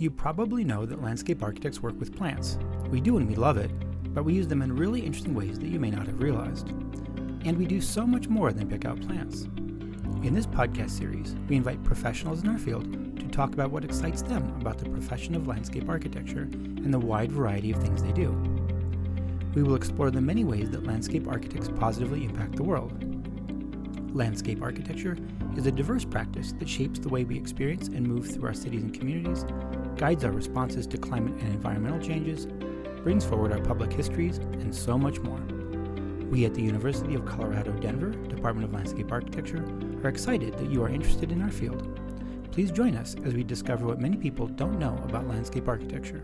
You probably know that landscape architects work with plants. We do and we love it, but we use them in really interesting ways that you may not have realized. And we do so much more than pick out plants. In this podcast series, we invite professionals in our field to talk about what excites them about the profession of landscape architecture and the wide variety of things they do. We will explore the many ways that landscape architects positively impact the world. Landscape architecture is a diverse practice that shapes the way we experience and move through our cities and communities, guides our responses to climate and environmental changes, brings forward our public histories, and so much more. We at the University of Colorado Denver Department of Landscape Architecture are excited that you are interested in our field. Please join us as we discover what many people don't know about landscape architecture.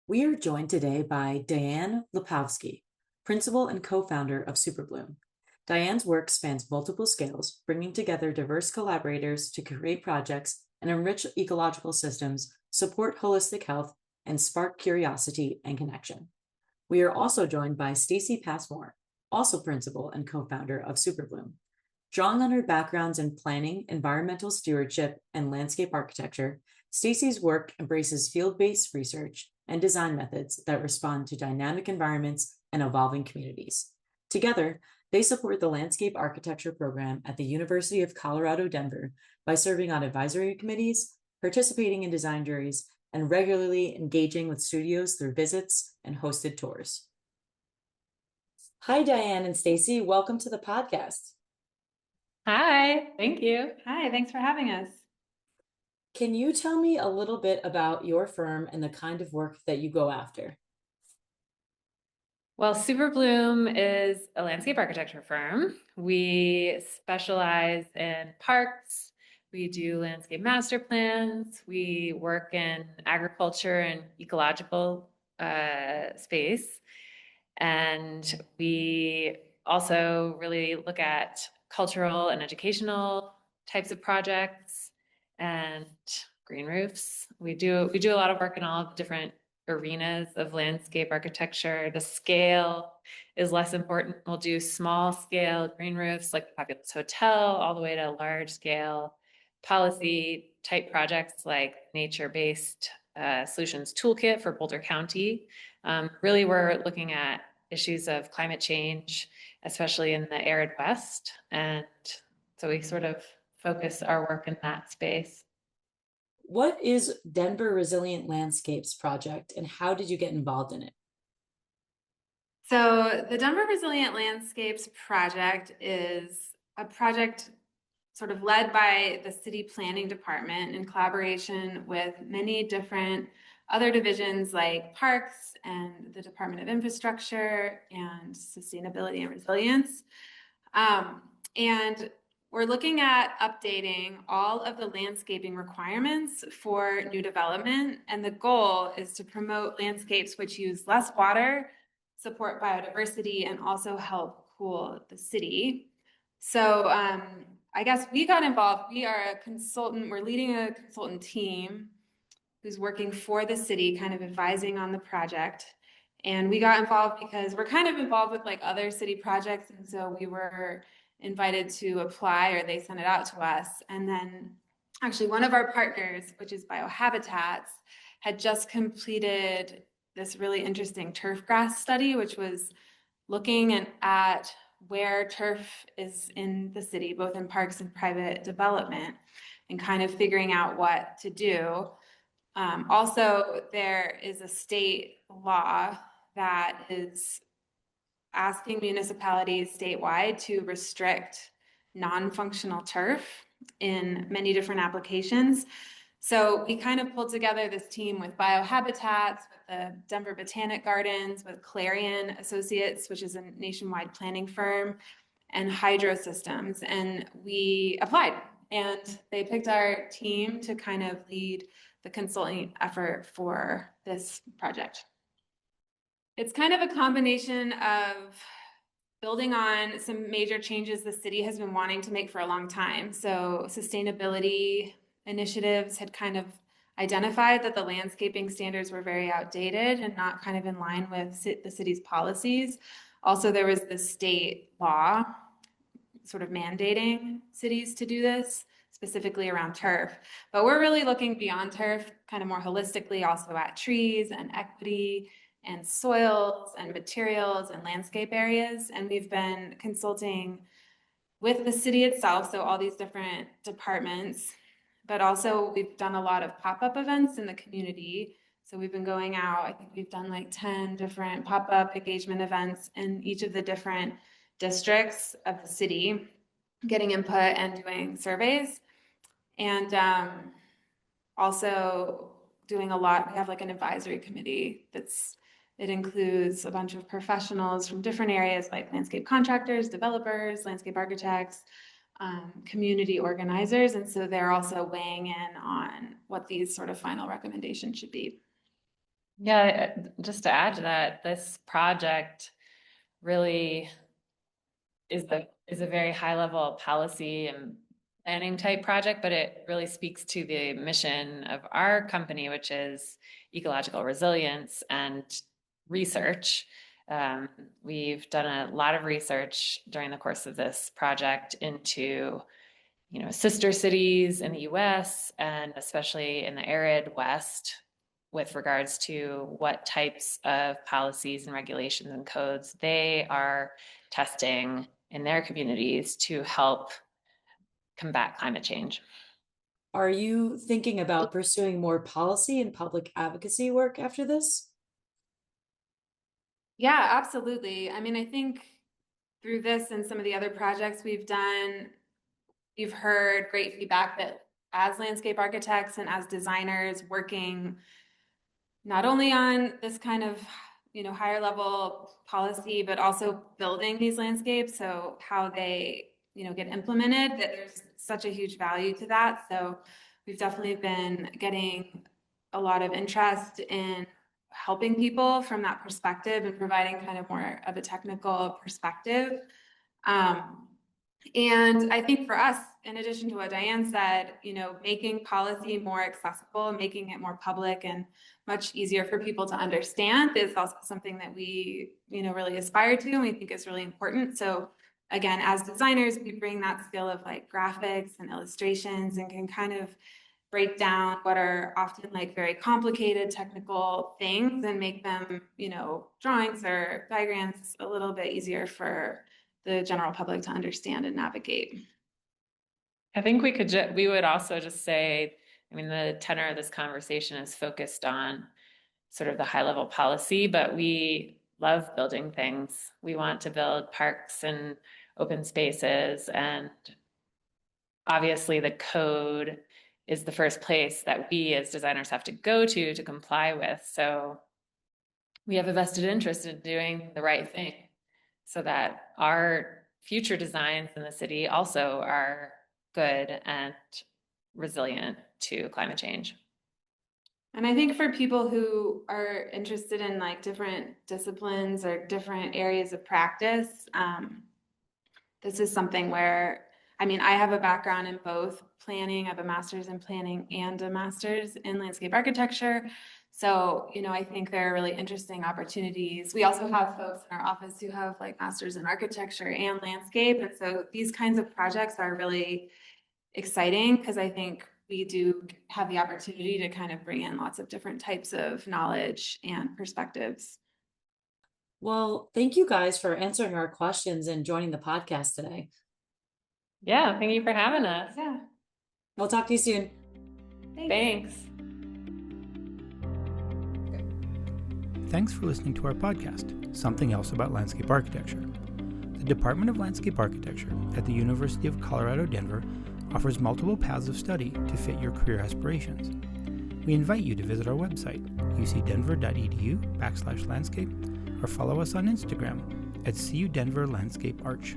We are joined today by Diane Lipovsky, principal and co-founder of Superbloom. Diane's work spans multiple scales, bringing together diverse collaborators to create projects and enrich ecological systems, support holistic health, and spark curiosity and connection. We are also joined by Stacy Passmore, also principal and co-founder of Superbloom. Drawing on her backgrounds in planning, environmental stewardship, and landscape architecture, Stacy's work embraces field-based research and design methods that respond to dynamic environments and evolving communities. Together, they support the landscape architecture program at the University of Colorado Denver by serving on advisory committees, participating in design juries, and regularly engaging with studios through visits and hosted tours. Hi, Diane and Stacy. Welcome to the podcast. Hi, thank you. Hi, thanks for having us. Can you tell me a little bit about your firm and the kind of work that you go after? Well, Superbloom is a landscape architecture firm. We specialize in parks. We do landscape master plans. We work in agriculture and ecological space. And we also really look at cultural and educational types of projects and green roofs. We do a lot of work in all different arenas of landscape architecture. The scale is less important. We'll do small scale green roofs like the Populous Hotel, all the way to large scale policy type projects like nature-based solutions toolkit for Boulder County. Really, we're looking at issues of climate change, especially in the arid West. And so we sort of focus our work in that space. What is Denver Resilient Landscapes Project and how did you get involved in it? So the Denver Resilient Landscapes Project is a project sort of led by the city planning department in collaboration with many different other divisions like parks and the Department of Infrastructure and Sustainability and Resilience. And we're looking at updating all of the landscaping requirements for new development. And the goal is to promote landscapes which use less water, support biodiversity, and also help cool the city. So I guess we got involved. We are a consultant. We're leading a consultant team who's working for the city, kind of advising on the project. And we got involved because we're kind of involved with like other city projects. And so we were invited to apply, or they sent it out to us. And then actually one of our partners, which is Biohabitats, had just completed this really interesting turf grass study, which was looking at where turf is in the city, both in parks and private development, and kind of figuring out what to do. Also, there is a state law that is asking municipalities statewide to restrict non-functional turf in many different applications. So we kind of pulled together this team with Biohabitats, with the Denver Botanic Gardens, with Clarion Associates, which is a nationwide planning firm, and Hydro Systems. And we applied, and they picked our team to kind of lead the consulting effort for this project. It's kind of a combination of building on some major changes the city has been wanting to make for a long time. So sustainability initiatives had kind of identified that the landscaping standards were very outdated and not kind of in line with the city's policies. Also, there was the state law sort of mandating cities to do this, specifically around turf. But we're really looking beyond turf, kind of more holistically also at trees and equity and soils and materials and landscape areas. And we've been consulting with the city itself, so all these different departments, but also we've done a lot of pop-up events in the community. So we've been going out, I think we've done like 10 different pop-up engagement events in each of the different districts of the city, getting input and doing surveys. And also doing a lot, we have like an advisory committee it includes a bunch of professionals from different areas like landscape contractors, developers, landscape architects, community organizers. And so they're also weighing in on what these sort of final recommendations should be. Yeah, just to add to that, this project really is a very high level policy and planning type project, but it really speaks to the mission of our company, which is ecological resilience and research. We've done a lot of research during the course of this project into, sister cities in the US and especially in the arid West with regards to what types of policies and regulations and codes they are testing in their communities to help combat climate change. Are you thinking about pursuing more policy and public advocacy work after this? Yeah, absolutely. I mean, I think through this and some of the other projects we've done, you've heard great feedback that as landscape architects and as designers working not only on this kind of, higher level policy, but also building these landscapes, so how they, get implemented, that there's such a huge value to that. So we've definitely been getting a lot of interest in helping people from that perspective and providing kind of more of a technical perspective. And I think for us, in addition to what Diane said, making policy more accessible, making it more public and much easier for people to understand is also something that we, really aspire to and we think is really important. So again, as designers, we bring that skill of like graphics and illustrations and can kind of break down what are often like very complicated technical things and make them, drawings or diagrams a little bit easier for the general public to understand and navigate. I think we would also just say, the tenor of this conversation is focused on sort of the high level policy, but we love building things. We want to build parks and open spaces, and obviously the code is the first place that we as designers have to go to comply with. So we have a vested interest in doing the right thing so that our future designs in the city also are good and resilient to climate change. And I think for people who are interested in like different disciplines or different areas of practice, this is something where, I have a background in both planning. I have a master's in planning and a master's in landscape architecture. So, I think there are really interesting opportunities. We also have folks in our office who have like masters in architecture and landscape. And so these kinds of projects are really exciting because I think we do have the opportunity to kind of bring in lots of different types of knowledge and perspectives. Well, thank you guys for answering our questions and joining the podcast today. Yeah, thank you for having us. Yeah. We'll talk to you soon. Thanks. Thanks for listening to our podcast, Something Else About Landscape Architecture. The Department of Landscape Architecture at the University of Colorado, Denver offers multiple paths of study to fit your career aspirations. We invite you to visit our website, ucdenver.edu/landscape, or follow us on Instagram at CUDenver Landscape Arch.